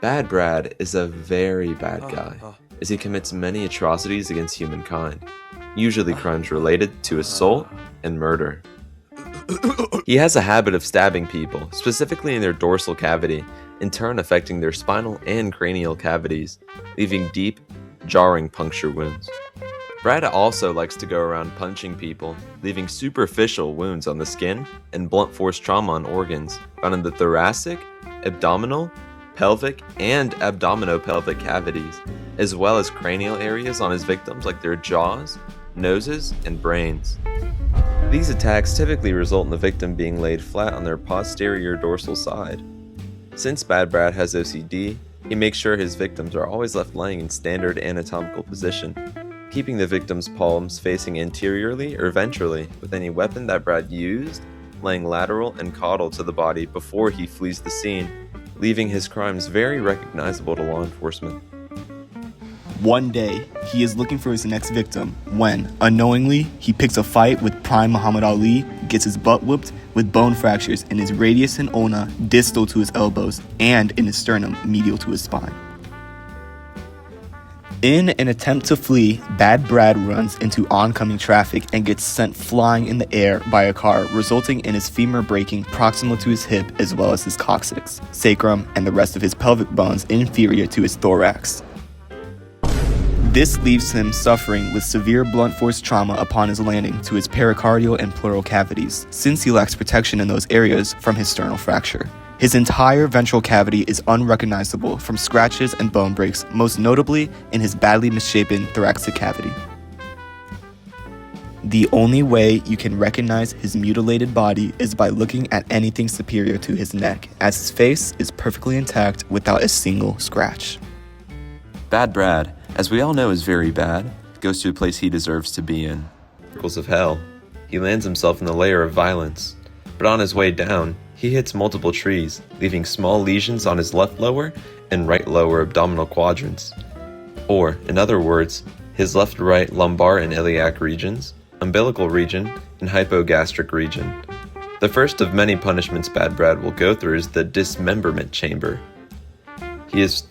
Bad Brad is a very bad guy, as he commits many atrocities against humankind, usually crimes related to assault and murder. He has a habit of stabbing people, specifically in their dorsal cavity, in turn affecting their spinal and cranial cavities, leaving deep, jarring puncture wounds. Brad also likes to go around punching people, leaving superficial wounds on the skin and blunt force trauma on organs found in the thoracic, abdominal, pelvic, and abdominopelvic cavities, as well as cranial areas on his victims like their jaws, noses, and brains. These attacks typically result in the victim being laid flat on their posterior dorsal side. Since Bad Brad has OCD, he makes sure his victims are always left laying in standard anatomical position, keeping the victim's palms facing anteriorly or ventrally with any weapon that Brad used laying lateral and caudal to the body before he flees the scene, leaving his crimes very recognizable to law enforcement. One day, he is looking for his next victim when, unknowingly, he picks a fight with prime Muhammad Ali, gets his butt whooped with bone fractures in his radius and ulna distal to his elbows and in his sternum medial to his spine. In an attempt to flee, Bad Brad runs into oncoming traffic and gets sent flying in the air by a car, resulting in his femur breaking proximal to his hip as well as his coccyx, sacrum, and the rest of his pelvic bones inferior to his thorax. This leaves him suffering with severe blunt force trauma upon his landing to his pericardial and pleural cavities, since he lacks protection in those areas from his sternal fracture. His entire ventral cavity is unrecognizable from scratches and bone breaks, most notably in his badly misshapen thoracic cavity. The only way you can recognize his mutilated body is by looking at anything superior to his neck, as his face is perfectly intact without a single scratch. Bad Brad, as we all know is very bad, goes to a place he deserves to be in. Circles of hell. He lands himself in the layer of violence, but on his way down, he hits multiple trees, leaving small lesions on his left lower and right lower abdominal quadrants. Or, in other words, his left-right lumbar and iliac regions, umbilical region, and hypogastric region. The first of many punishments Bad Brad will go through is the dismemberment chamber. He is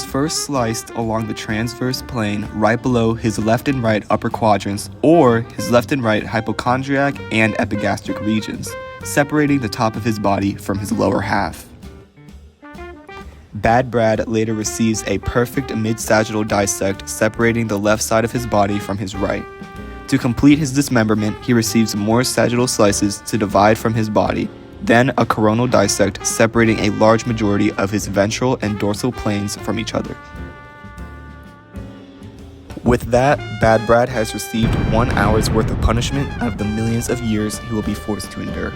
first sliced along the transverse plane right below his left and right upper quadrants or his left and right hypochondriac and epigastric regions, separating the top of his body from his lower half. Bad Brad later receives a perfect mid-sagittal dissect separating the left side of his body from his right. To complete his dismemberment, he receives more sagittal slices to divide from his body, then a coronal dissect separating a large majority of his ventral and dorsal planes from each other. With that, Bad Brad has received 1 hour's worth of punishment out of the millions of years he will be forced to endure.